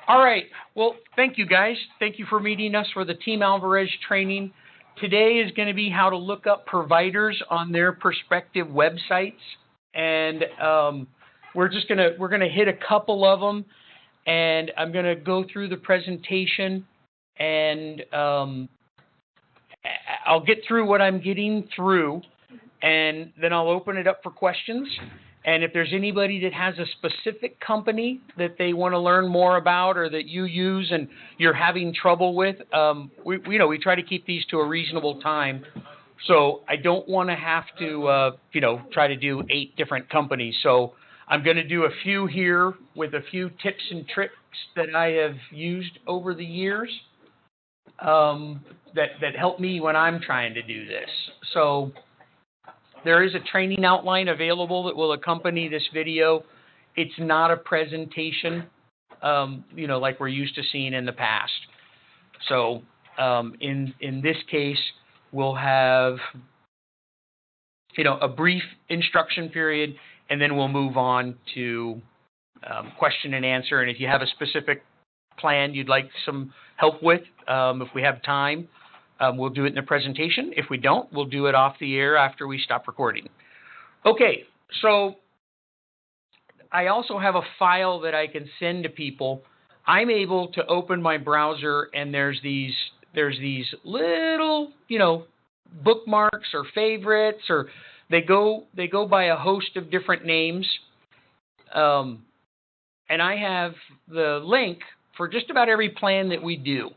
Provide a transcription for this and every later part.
All right. Well, thank you guys. Thank you for meeting us for the Team Alvarez training. Today is going to be how to look up providers on their prospective websites, and we're gonna hit a couple of them, and I'm going to go through the presentation, and I'll get through what I'm getting through, and then I'll open it up for questions. And if there's anybody that has a specific company that they want to learn more about or that you use and you're having trouble with, we try to keep these to a reasonable time. So I don't want to have to, try to do 8 different companies. So I'm going to do a few here with a few tips and tricks that I have used over the years that help me when I'm trying to do this. So there is a training outline available that will accompany this video. It's not a presentation, like we're used to seeing in the past. So in this case, we'll have, a brief instruction period, and then we'll move on to question and answer. And if you have a specific plan you'd like some help with, if we have time, we'll do it in the presentation. If we don't, we'll do it off the air after we stop recording. Okay, so I also have a file that I can send to people. I'm able to open my browser, and there's these little, bookmarks or favorites, or they go by a host of different names. And I have the link for just about every plan that we do.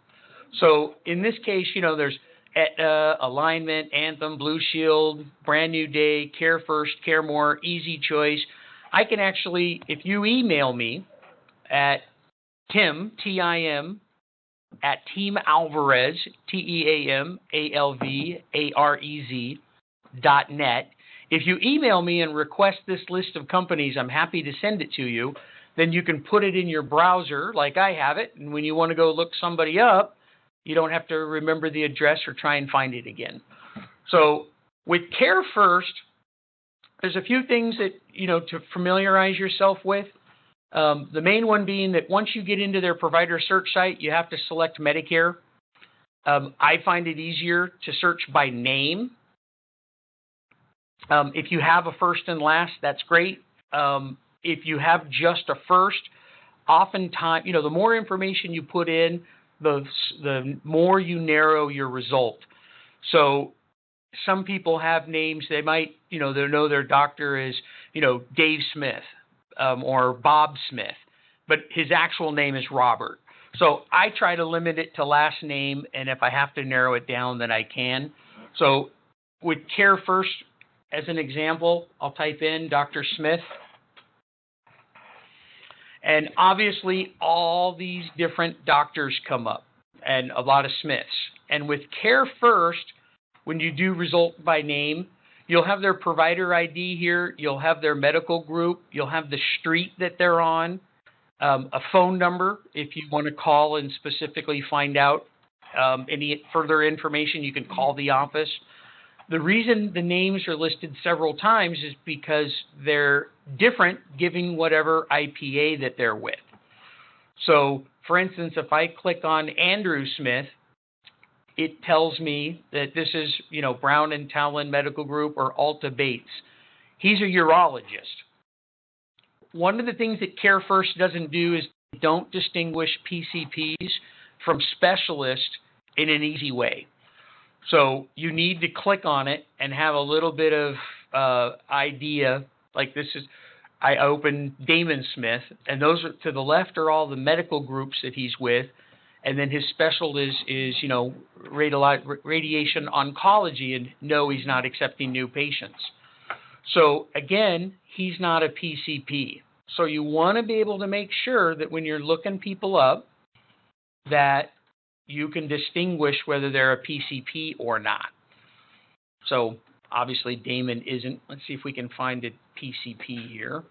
So in this case, there's Aetna, Alignment, Anthem, Blue Shield, Brand New Day, Care First, Care More, Easy Choice. I can actually, if you email me at Tim, T-I-M, at Team Alvarez, TeamAlvarez.net. If you email me and request this list of companies, I'm happy to send it to you. Then you can put it in your browser like I have it, and when you want to go look somebody up, you don't have to remember the address or try and find it again. So with Care First, there's a few things that, to familiarize yourself with. The main one being that once you get into their provider search site, you have to select Medicare. I find it easier to search by name. If you have a first and last, that's great. If you have just a first, oftentimes, the more information you put in, the more you narrow your result. So some people have names. They might, they know their doctor is, Dave Smith or Bob Smith, but his actual name is Robert. So I try to limit it to last name, and if I have to narrow it down, then I can. So with Care First, as an example, I'll type in Dr. Smith. And obviously, all these different doctors come up, and a lot of Smiths. And with Care First, when you do result by name, you'll have their provider ID here. You'll have their medical group. You'll have the street that they're on, a phone number if you want to call and specifically find out any further information. You can call the office. The reason the names are listed several times is because they're different given whatever IPA that they're with. So, for instance, if I click on Andrew Smith, it tells me that this is, Brown and Talon Medical Group or Alta Bates. He's a urologist. One of the things that Care First doesn't do is don't distinguish PCPs from specialists in an easy way. So you need to click on it and have a little bit of idea. Like this is, I opened Damon Smith, and those are, to the left are all the medical groups that he's with, and then his special is radiation oncology, and no, he's not accepting new patients. So again, he's not a PCP. So you want to be able to make sure that when you're looking people up, that you can distinguish whether they're a PCP or not. So obviously Damon isn't. Let's see if we can find a PCP here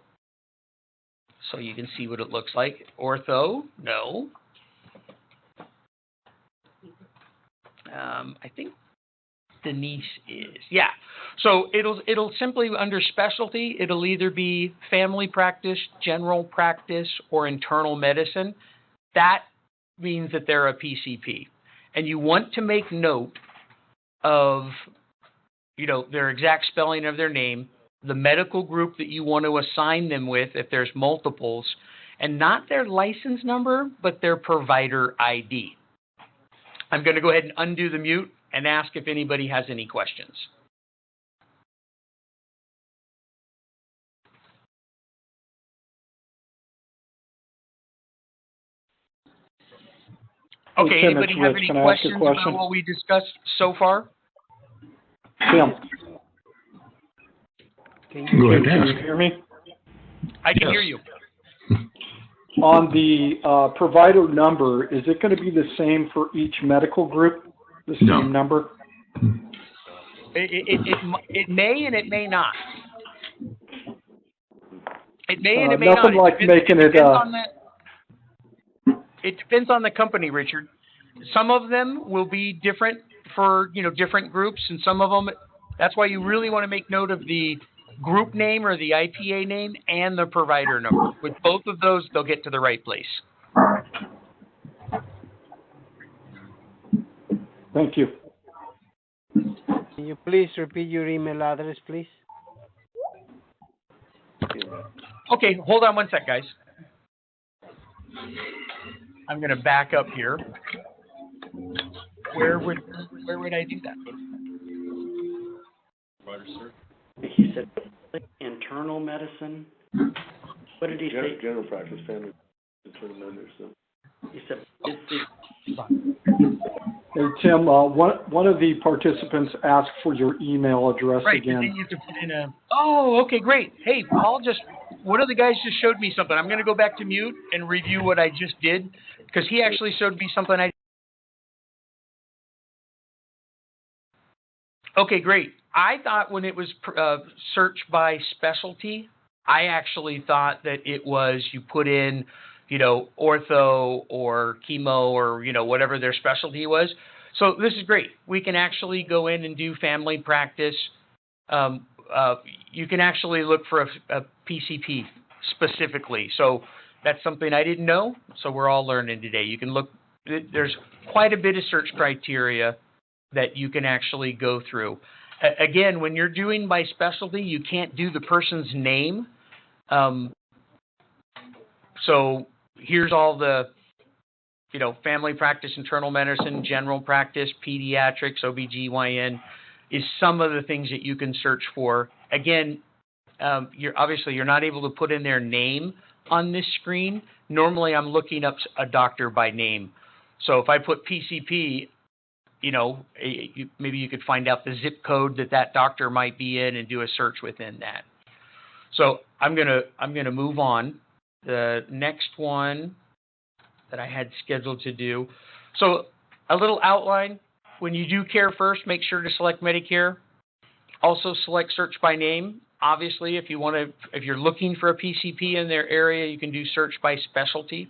so you can see what it looks like. Ortho, no. I think Denise is. Yeah. So it'll simply, under specialty, it'll either be family practice, general practice, or internal medicine. that means that they're a PCP. And you want to make note of, their exact spelling of their name, the medical group that you want to assign them with if there's multiples, and not their license number, but their provider ID. I'm going to go ahead and undo the mute and ask if anybody has any questions. Okay, anybody have any questions about what we discussed so far? Tim. Can you hear me? I can hear you. On the provider number, is it going to be the same for each medical group? The same number? It may and it may not. It may and it may not. Nothing like making it. It depends on the company, Richard. Some of them will be different for different groups, and some of them. That's why you really want to make note of the group name or the IPA name and the provider number. With both of those, they'll get to the right place. Thank you. Can you please repeat your email address, please? Okay, hold on one sec, guys. I'm going to back up here. Where would I do that? He said internal medicine. What did he say? General practice, family, internal medicine. He said, Hey, Tim, one of the participants asked for your email address again. Right, you have to put in a... Oh, okay, great. Hey, one of the guys just showed me something. I'm going to go back to mute and review what I just did, because he actually showed me something Okay, great. I thought when it was search by specialty, I actually thought that it was you put in, ortho or chemo or, whatever their specialty was. So this is great. We can actually go in and do family practice. You can actually look for a PCP specifically. So that's something I didn't know. So we're all learning today. You can look, there's quite a bit of search criteria that you can actually go through. Again, when you're doing by specialty, you can't do the person's name. So here's all the, family practice, internal medicine, general practice, pediatrics, OBGYN is some of the things that you can search for. Again, you're not able to put in their name on this screen. Normally, I'm looking up a doctor by name. So if I put PCP, maybe you could find out the zip code that doctor might be in and do a search within that. So I'm gonna move on. The next one that I had scheduled to do. So a little outline. When you do Care First, make sure to select Medicare. Also select Search by Name. Obviously, if you're looking for a PCP in their area, you can do Search by Specialty.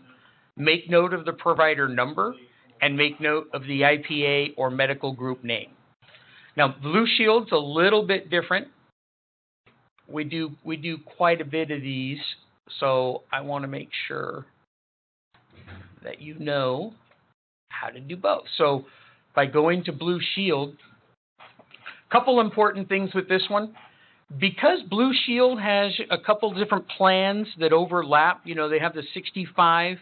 Make note of the provider number and make note of the IPA or medical group name. Now, Blue Shield's a little bit different. We do quite a bit of these, so I want to make sure that you know how to do both. So by going to Blue Shield, a couple important things with this one. Because Blue Shield has a couple different plans that overlap, they have the 65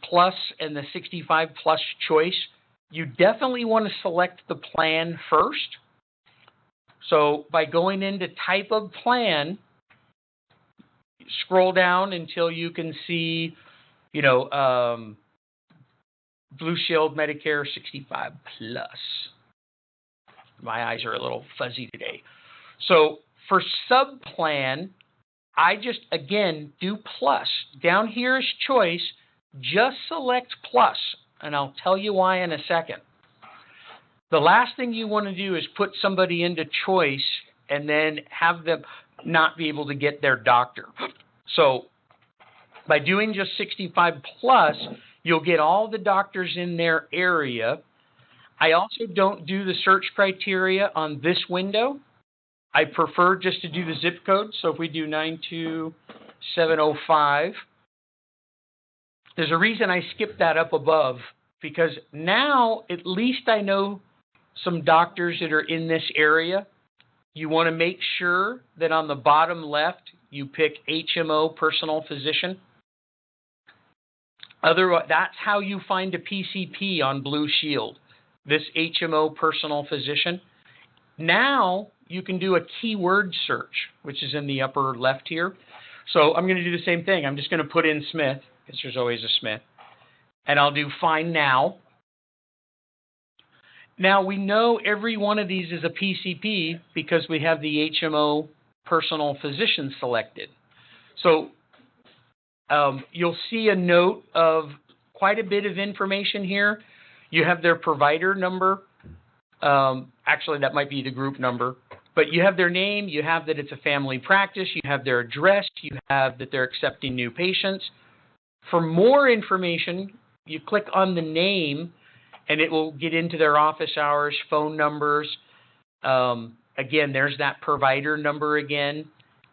plus and the 65 plus choice, you definitely want to select the plan first. So by going into type of plan, scroll down until you can see, Blue Shield Medicare 65 plus. My eyes are a little fuzzy today. So for sub-plan, I just, again, do plus. Down here is choice. Just select plus, and I'll tell you why in a second. The last thing you want to do is put somebody into choice and then have them not be able to get their doctor. So by doing just 65 plus, you'll get all the doctors in their area. I also don't do the search criteria on this window. I prefer just to do the zip code. So if we do 92705, There's a reason I skipped that up above, because now at least I know some doctors that are in this area. You want to make sure that on the bottom left, you pick HMO, personal physician. Otherwise, that's how you find a PCP on Blue Shield, this HMO, personal physician. Now you can do a keyword search, which is in the upper left here. So I'm going to do the same thing. I'm just going to put in Smith, because there's always a Smith, and I'll do Find Now. Now we know every one of these is a PCP because we have the HMO personal physician selected. So you'll see a note of quite a bit of information here. You have their provider number. Actually, that might be the group number. But you have their name, you have that it's a family practice, you have their address, you have that they're accepting new patients. For more information, you click on the name, and it will get into their office hours, phone numbers. Again, there's that provider number again,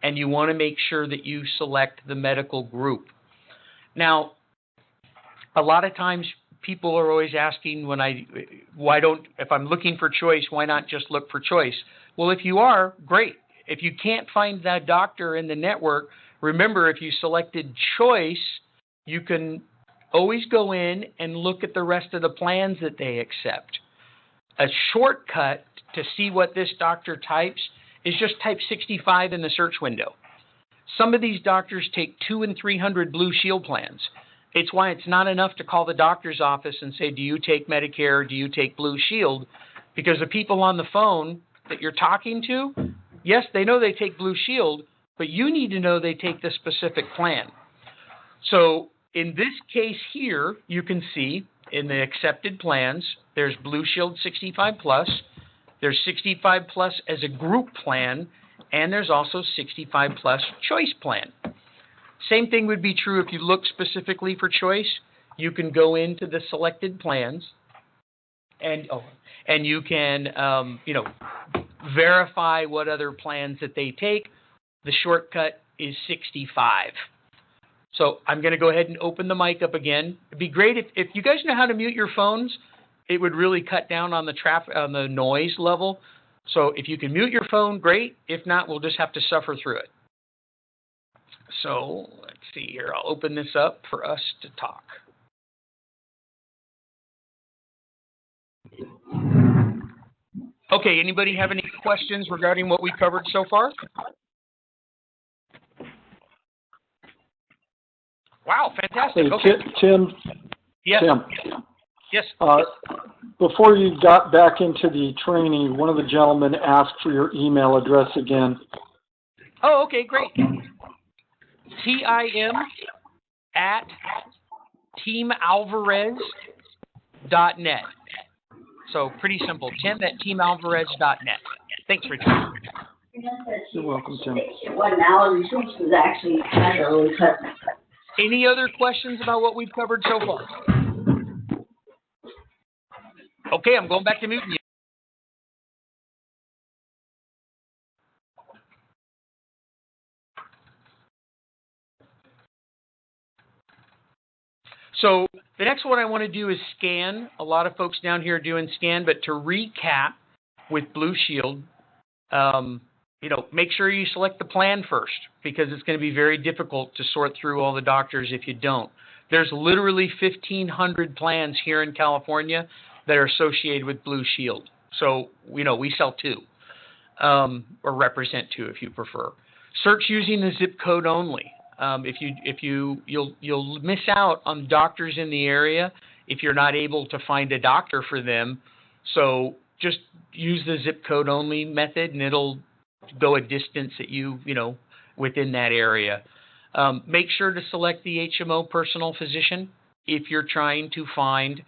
and you want to make sure that you select the medical group. Now, a lot of times people are always asking if I'm looking for choice, why not just look for choice? Well, if you are, great. If you can't find that doctor in the network, remember, if you selected choice, you can always go in and look at the rest of the plans that they accept. A shortcut to see what this doctor types is just type 65 in the search window. Some of these doctors take 200 and 300 Blue Shield plans. It's why it's not enough to call the doctor's office and say, do you take Medicare, or do you take Blue Shield? Because the people on the phone that you're talking to, yes, they know they take Blue Shield, but you need to know they take the specific plan. So in this case here, you can see in the accepted plans, there's Blue Shield 65 plus, there's 65 plus as a group plan, and there's also 65 plus choice plan. Same thing would be true if you look specifically for choice. You can go into the selected plans, and you can verify what other plans that they take. The shortcut is 65. So I'm going to go ahead and open the mic up again. It'd be great if you guys know how to mute your phones. It would really cut down on the noise level. So if you can mute your phone, great. If not, we'll just have to suffer through it. So let's see here. I'll open this up for us to talk. Okay, anybody have any questions regarding what we covered so far? Wow, fantastic. Hey, Okay. Tim. Yes. Tim. Yes. Before you got back into the training, one of the gentlemen asked for your email address again. Oh, okay, great. tim@teamalvarez.net. So pretty simple. tim@teamalvarez.net. Thanks, Richard. You're welcome, Tim. Any other questions about what we've covered so far? Okay, I'm going back to muting you. So the next one I want to do is scan. A lot of folks down here are doing scan, but to recap with Blue Shield, make sure you select the plan first, because it's going to be very difficult to sort through all the doctors if you don't. There's literally 1,500 plans here in California that are associated with Blue Shield. So, we sell 2, or represent 2 if you prefer. Search using the zip code only. You'll miss out on doctors in the area if you're not able to find a doctor for them. So just use the zip code only method, and it'll go a distance that within that area. Make sure to select the HMO personal physician if you're trying to find,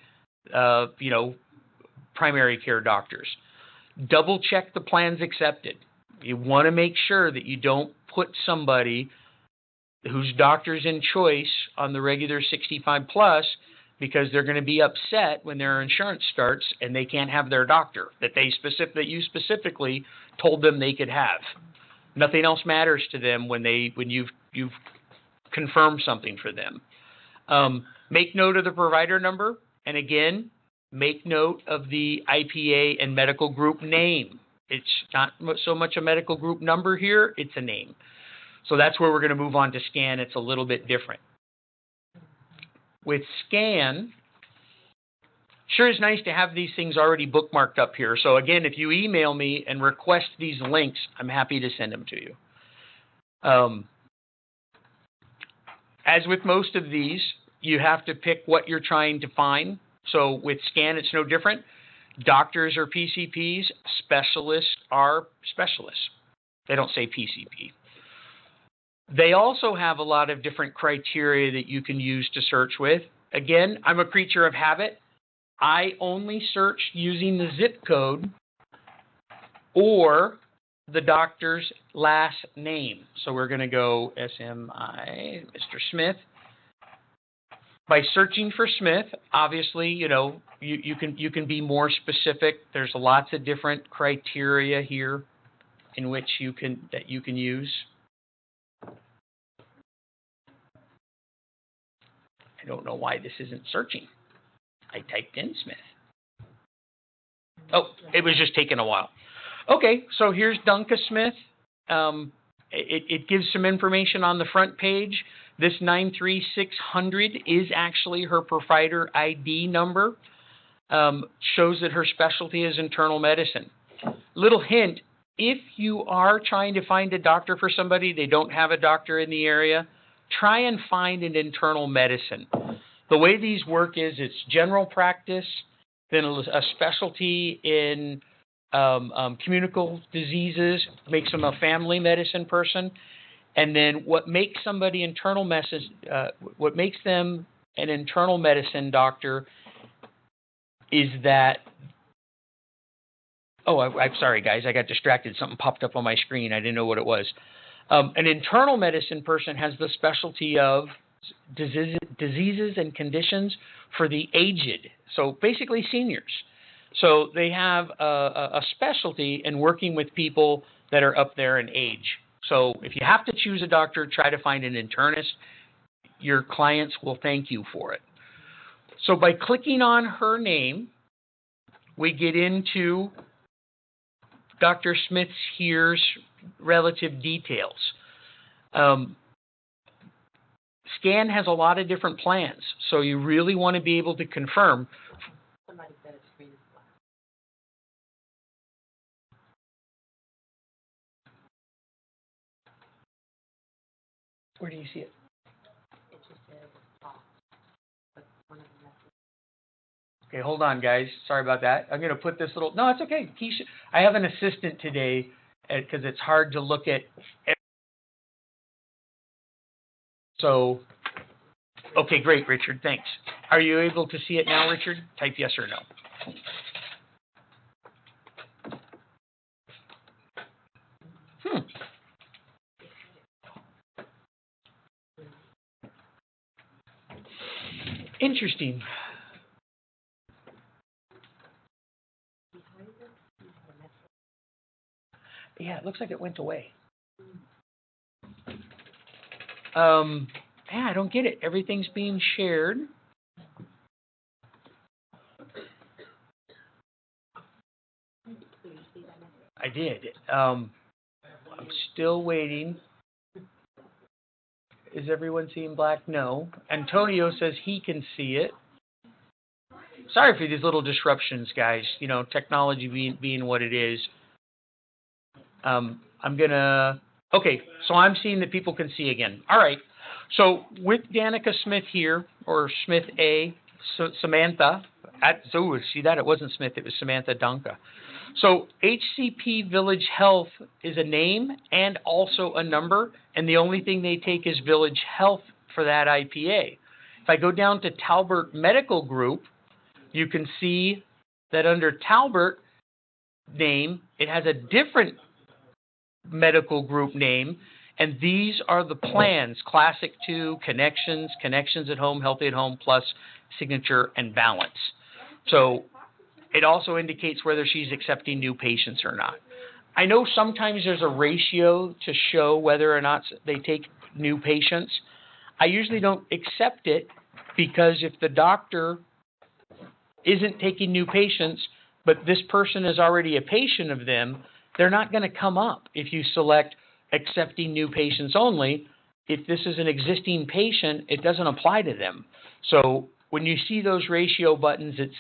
primary care doctors. Double check the plans accepted. You want to make sure that you don't put somebody whose doctor's in choice on the regular 65 plus, because they're going to be upset when their insurance starts and they can't have their doctor that you specifically told them they could have. Nothing else matters to them when you've confirmed something for them. Make note of the provider number, and again, make note of the IPA and medical group name. It's not so much a medical group number here, it's a name. So that's where we're going to move on to scan. It's a little bit different. With scan, sure is nice to have these things already bookmarked up here. So again, if you email me and request these links, I'm happy to send them to you. As with most of these, you have to pick what you're trying to find. So with scan, it's no different. Doctors are PCPs, specialists are specialists. They don't say PCP. They also have a lot of different criteria that you can use to search with. Again, I'm a creature of habit. I only search using the zip code or the doctor's last name. So we're going to go SMI, Mr. Smith. By searching for Smith, obviously, you know, you can be more specific. There's lots of different criteria here in which you can use. I don't know why this isn't searching. I typed in Smith. Oh, it was just taking a while. Okay, so here's Dunka Smith. It gives some information on the front page. This 93600 is actually her provider ID number. Shows that her specialty is internal medicine. Little hint, if you are trying to find a doctor for somebody, they don't have a doctor in the area, try and find an internal medicine. The way these work is it's general practice, then a specialty in communicable diseases makes them a family medicine person. And then what makes somebody what makes them an internal medicine doctor is that, I'm sorry, guys, I got distracted. Something popped up on my screen. I didn't know what it was. An internal medicine person has the specialty of diseases and conditions for the aged, so basically seniors. So they have a specialty in working with people that are up there in age. So if you have to choose a doctor, try to find an internist. Your clients will thank you for it. So by clicking on her name, we get into Dr. Smith's here's relative details. Scan has a lot of different plans, so you really want to be able to confirm. Somebody said its screen is black. Where do you see it? It just says off. But one of the messages. Okay, hold on, guys. Sorry about that. I'm going to put this little... No, it's okay. Keisha, I have an assistant today because it's hard to look at... So, okay, great, Richard. Thanks. Are you able to see it now, Richard? Type yes or no. Interesting. Yeah, it looks like it went away. Yeah, I don't get it. Everything's being shared. I did. I'm still waiting. Is everyone seeing black? No. Antonio says he can see it. Sorry for these little disruptions, guys. You know, technology being what it is. I'm going to... Okay, so I'm seeing that people can see again. All right. So with Danica Smith here, or Smith A, Samantha, see that? It wasn't Smith, it was Samantha Dunka. So HCP Village Health is a name and also a number, and the only thing they take is Village Health for that IPA. If I go down to Talbert Medical Group, you can see that under Talbert name, it has a different medical group name, and these are the plans: Classic 2, Connections, Connections at Home, Healthy at Home, Plus, Signature, and Balance. So it also indicates whether she's accepting new patients or not. I know sometimes there's a ratio to show whether or not they take new patients. I usually don't accept it because if the doctor isn't taking new patients, but this person is already a patient of them, they're not going to come up if you select accepting new patients only. If this is an existing patient, it doesn't apply to them. So when you see those ratio buttons, it's,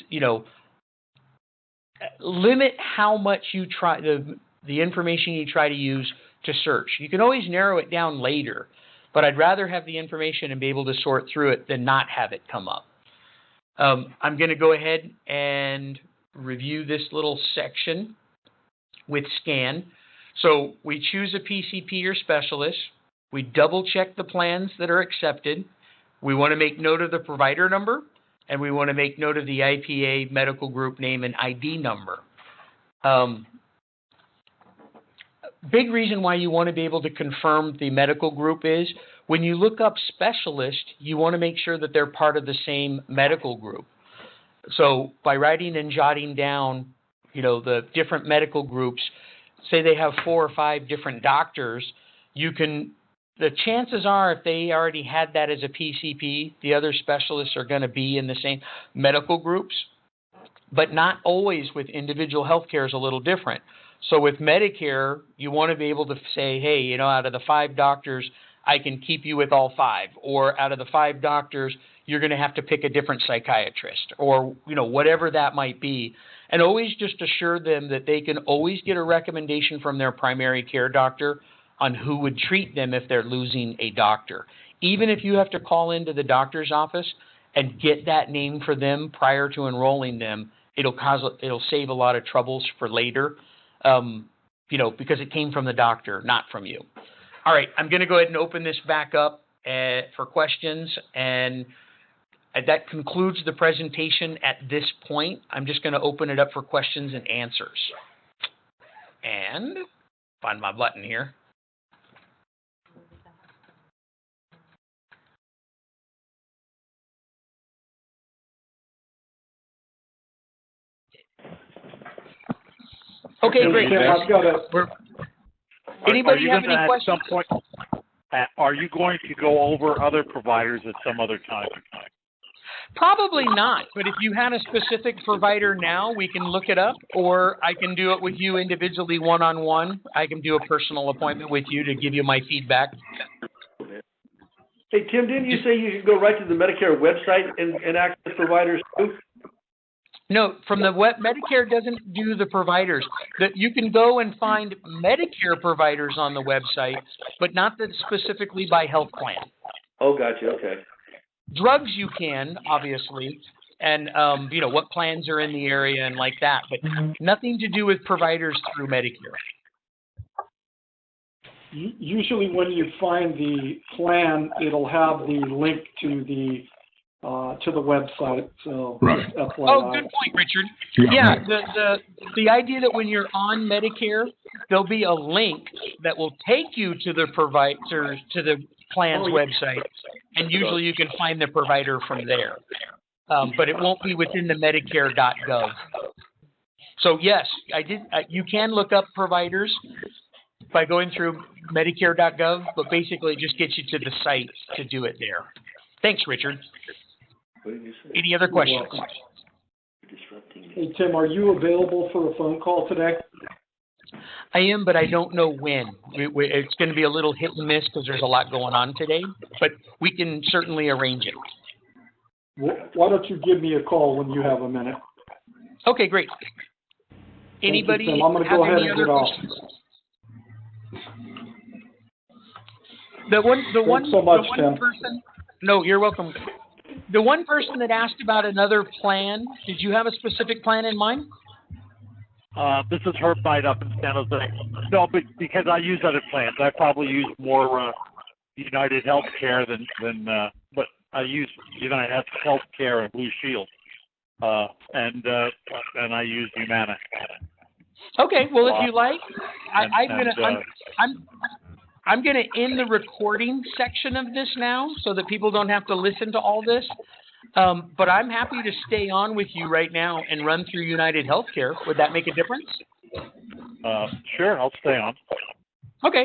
limit how much you try, the information you try to use to search. You can always narrow it down later, but I'd rather have the information and be able to sort through it than not have it come up. I'm going to go ahead and review this little section with scan. So we choose a PCP or specialist. We double check the plans that are accepted. We want to make note of the provider number, and we want to make note of the IPA medical group name and ID number. Big reason why you want to be able to confirm the medical group is when you look up specialist, you want to make sure that they're part of the same medical group. So by writing and jotting down, the different medical groups, say they have 4 or 5 different doctors, the chances are if they already had that as a PCP, the other specialists are going to be in the same medical groups, but not always. With individual healthcare is a little different. So with Medicare, you want to be able to say, hey, out of the 5 doctors, I can keep you with all 5. Or out of the 5 doctors, you're going to have to pick a different psychiatrist, or, whatever that might be. And always just assure them that they can always get a recommendation from their primary care doctor on who would treat them if they're losing a doctor. Even if you have to call into the doctor's office and get that name for them prior to enrolling them, it'll save a lot of troubles for later. Because it came from the doctor, not from you. All right, I'm going to go ahead and open this back up for questions, and that concludes the presentation at this point. I'm just going to open it up for questions and answers. And find my button here. Okay, great. Anybody have any questions? At some point, are you going to go over other providers at some other time? Probably not, but if you had a specific provider now, we can look it up, or I can do it with you individually one-on-one. I can do a personal appointment with you to give you my feedback. Hey, Tim, didn't you say you could go right to the Medicare website and access providers too? No, from the Medicare doesn't do the providers. You can go and find Medicare providers on the website, but not specifically by health plan. Oh, gotcha. Okay. Drugs you can, obviously, and what plans are in the area and like that, but nothing to do with providers through Medicare. Usually when you find the plan, it'll have the link to the website. So right. Oh, good point, Richard. Yeah, the idea that when you're on Medicare, there'll be a link that will take you to the provider, to the plan's website, and usually you can find the provider from there. But it won't be within the Medicare.gov. So yes, you can look up providers by going through Medicare.gov, but basically it just gets you to the site to do it there. Thanks, Richard. Any other questions? Hey, Tim, are you available for a phone call today? I am, but I don't know when. It's going to be a little hit and miss because there's a lot going on today, but we can certainly arrange it. Why don't you give me a call when you have a minute? Okay, great. Anybody you, Tim. I'm going to go ahead and get off. Thanks so much, Tim. No, you're welcome. The one person that asked about another plan, did you have a specific plan in mind? This is Herbite up in San Jose. No, but because I use other plans, I probably use more United Healthcare but I use United Healthcare and Blue Shield, and I use Humana. Okay, well, if you like, I'm going to end the recording section of this now so that people don't have to listen to all this. But I'm happy to stay on with you right now and run through United Healthcare. Would that make a difference? Sure, I'll stay on. Okay.